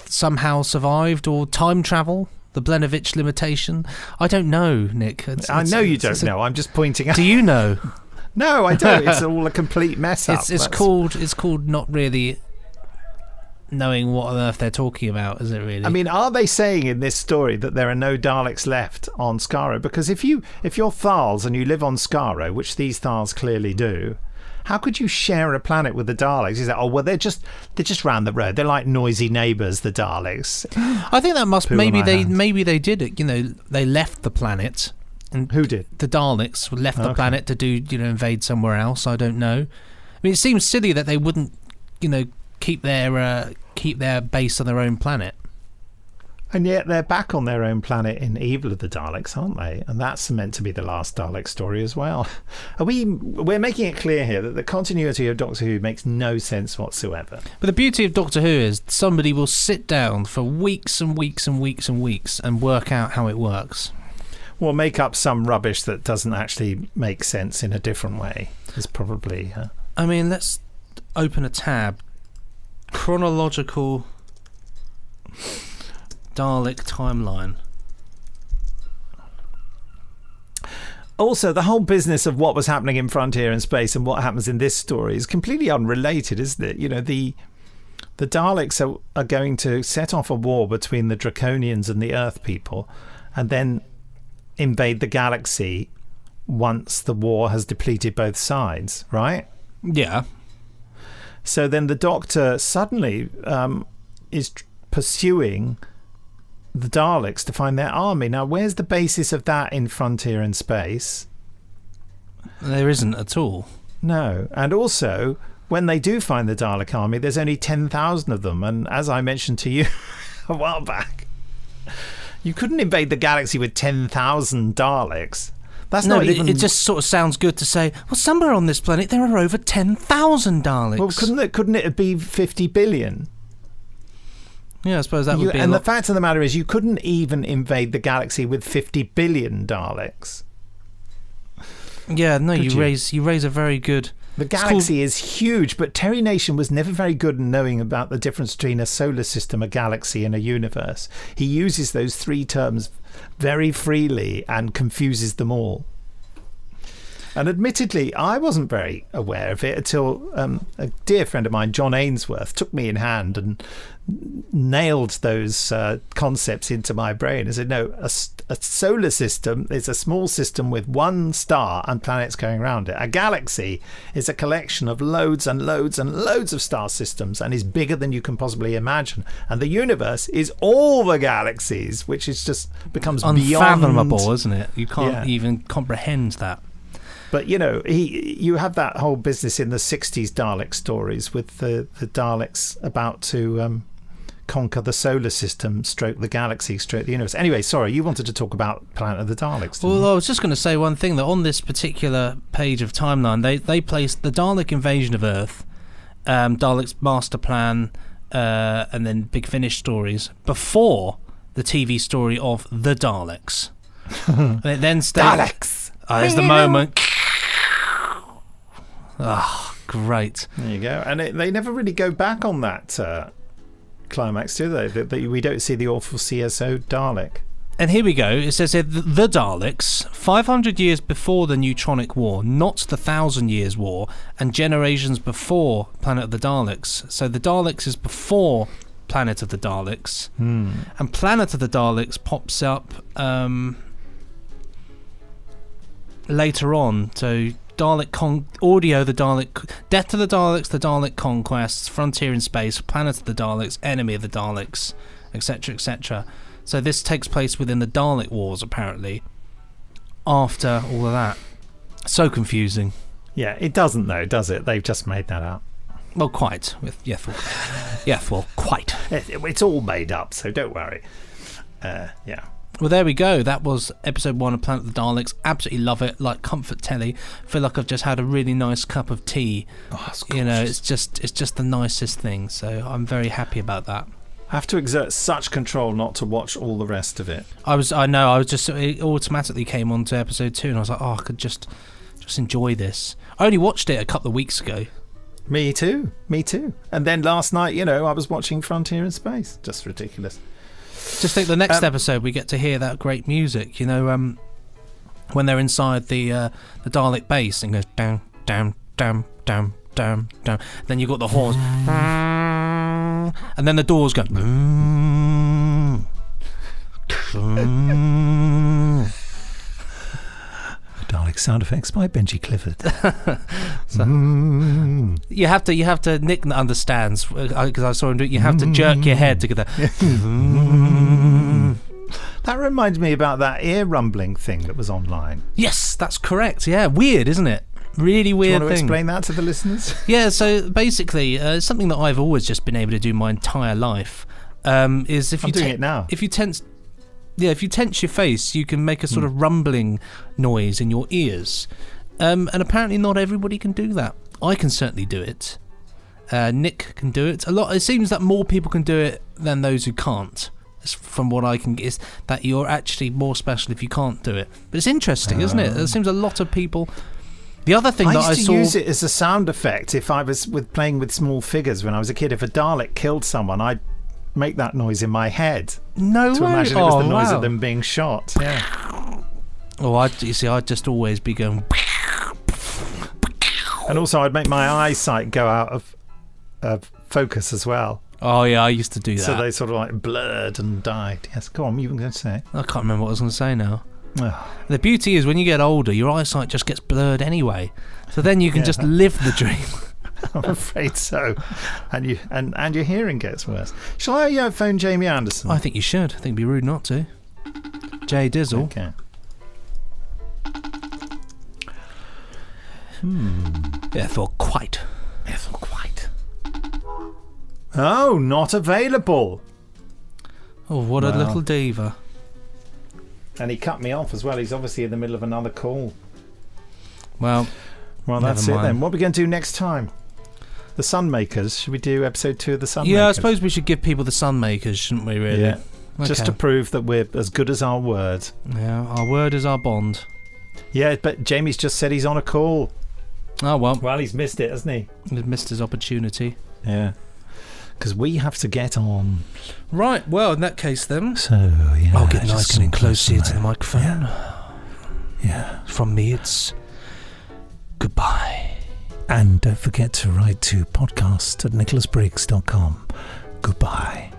somehow survived, or time travel, the Blenovich limitation. I don't know, Nick. I know you don't know. I'm just pointing out. Do you know? No, I don't. It's all a complete mess up. It's called not really knowing what on earth they're talking about, is it really? I mean, are they saying in this story that there are no Daleks left on Skaro? Because if you're Thals and you live on Skaro, which these Thals clearly do, how could you share a planet with the Daleks? Is that they're just round the road. They're like noisy neighbours, the Daleks. I think that must maybe they did it. They left the planet. And who did? The Daleks left the planet to do invade somewhere else. I don't know. I mean, it seems silly that they wouldn't keep their base on their own planet. And yet they're back on their own planet in Evil of the Daleks, aren't they? And that's meant to be the last Dalek story as well. We're making it clear here that the continuity of Doctor Who makes no sense whatsoever. But the beauty of Doctor Who is somebody will sit down for weeks and weeks and weeks and weeks and work out how it works. Well, make up some rubbish that doesn't actually make sense in a different way is probably... I mean, let's open a tab. Chronological Dalek timeline. Also, the whole business of what was happening in Frontier and Space and what happens in this story is completely unrelated, isn't it? The Daleks are going to set off a war between the Draconians and the Earth people and then invade the galaxy once the war has depleted both sides, right? Yeah. So then the Doctor suddenly is pursuing the Daleks to find their army. Now, where's the basis of that in Frontier and Space? There isn't at all. No. And also, when they do find the Dalek army, there's only 10,000 of them. And as I mentioned to you a while back, you couldn't invade the galaxy with 10,000 Daleks. That's not even... It just sort of sounds good to say, well, somewhere on this planet there are over 10,000 Daleks. Well, couldn't it be 50 billion? Yeah, I suppose that would be. And the fact of the matter is, you couldn't even invade the galaxy with 50 billion Daleks. Yeah, no, you raise a very good. The galaxy is huge, but Terry Nation was never very good in knowing about the difference between a solar system, a galaxy, and a universe. He uses those three terms very freely and confuses them all. And admittedly, I wasn't very aware of it until a dear friend of mine, John Ainsworth, took me in hand and nailed those concepts into my brain. I said, no, a solar system is a small system with one star and planets going around it. A galaxy is a collection of loads and loads and loads of star systems and is bigger than you can possibly imagine. And the universe is all the galaxies, which is just becomes unfathomable, beyond, isn't it? You can't even comprehend that. But, you have that whole business in the 60s Dalek stories with the Daleks about to conquer the solar system, stroke the galaxy, stroke the universe. Anyway, sorry, you wanted to talk about Planet of the Daleks. Well, I was just going to say one thing, that on this particular page of timeline, they placed the Dalek invasion of Earth, Daleks master plan, and then Big Finish stories before the TV story of the Daleks. And it then Daleks! There's the moment. Oh, great. There you go. And they never really go back on that climax, do they? We don't see the awful CSO Dalek. And here we go. It says here, the Daleks, 500 years before the Neutronic War, not the 1,000 Years War, and generations before Planet of the Daleks. So the Daleks is before Planet of the Daleks. And Planet of the Daleks pops up later on. So Dalek Audio, the Dalek, Death to the Daleks, the Dalek Conquests, Frontier in Space, Planet of the Daleks, Enemy of the Daleks, etc., etc. So this takes place within the Dalek Wars, apparently, after all of that. So confusing. Yeah, it doesn't though, does it? They've just made that up. Well, quite. Quite. It's all made up, so don't worry. Yeah. Well, there we go. That was episode 1 of Planet of the Daleks. Absolutely love it. Like comfort telly. Feel like I've just had a really nice cup of tea. Oh, that's gorgeous. It's just the nicest thing. So I'm very happy about that. I have to exert such control not to watch all the rest of it. It automatically came on to episode 2, and I was like, I could just enjoy this. I only watched it a couple of weeks ago. Me too. And then last night, I was watching Frontier in Space. Just ridiculous. Just think the next episode we get to hear that great music, when they're inside the Dalek base and goes down, down, down, down, down, down. Then you've got the horns, and then the doors go. Dalek sound effects by Benji Clifford. You have to. Nick understands because I saw him do it. You have to jerk your head to get that. That reminds me about that ear rumbling thing that was online. Yes, that's correct. Yeah, weird, isn't it? Really weird. Do you want to explain that to the listeners? Yeah. So basically, something that I've always just been able to do my entire life is if I'm doing it now. If you tense your face, you can make a sort of rumbling noise in your ears. And apparently not everybody can do that. I can certainly do it. Nick can do it. It seems that more people can do it than those who can't. From what I can get, is that you're actually more special if you can't do it. But it's interesting, isn't it? There seems a lot of people. The other thing I used to use it as a sound effect if I was playing with small figures when I was a kid. If a Dalek killed someone, I'd make that noise in my head. No to way. Imagine it was the noise of them being shot. Yeah. Oh, I'd just always be going. And also, I'd make my eyesight go out of focus as well. Oh yeah, I used to do that. So they sort of like blurred and died. Yes, go on. You were going to say? I can't remember what I was going to say now. The beauty is when you get older, your eyesight just gets blurred anyway. So then you can just live the dream. I'm afraid so, and your hearing gets worse. Shall I phone Jamie Anderson? I think you should. I think it'd be rude not to. Jay Dizzle. Okay. Therefore, quite. Oh, not available. Oh, what a little diva. And he cut me off as well. He's obviously in the middle of another call. Well, that's it then. What are we going to do next time? The Sunmakers. Should we do episode 2 of the Sunmakers? Yeah, I suppose we should give people the Sunmakers, shouldn't we, really? Yeah. Okay. Just to prove that we're as good as our word. Yeah, our word is our bond. Yeah, but Jamie's just said he's on a call. Oh, well. Well, he's missed it, hasn't he? He's missed his opportunity. Yeah. Because we have to get on. Right, well, in that case then. So, yeah. I'll get nice and close here to the microphone. Yeah. From me, it's goodbye. And don't forget to write to podcast@nicholasbriggs.com. Goodbye.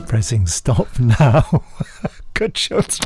Pressing stop now. Good shot.